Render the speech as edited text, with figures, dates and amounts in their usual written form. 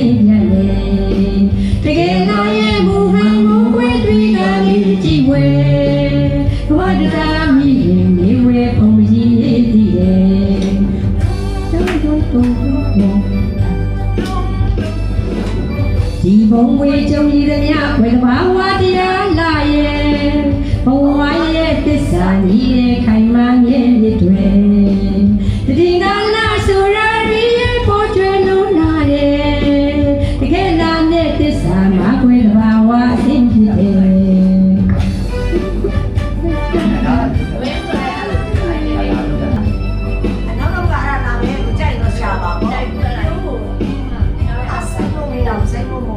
င်းပြန်လေတကယ်လာရဲ့မူဟန်မူဝဲတွေကလေးကြည့်ဝဲဘဝတရားမိရင်နေဝဲဖုံကြီးရေးတည်တယ်ဒီဘုံဝေကြုံရည်သမျှဘယ်ဘာဝတရားလာရဲ့ဘဝရဲ့သစ္စာကြီးရဲ့ခိုင်မာမြဲမြစ်တွေတတိကလာဆိုရရဲ့ပေါ်ကျွဲလို့လာရဲ့တကယ်လာတဲ့သစ္စာမှာဘယ်ဘာဝအင်းဖြစ်တယ် Hãy subscribe cho kênh Ghiền Mì Gõ để không bỏ lỡ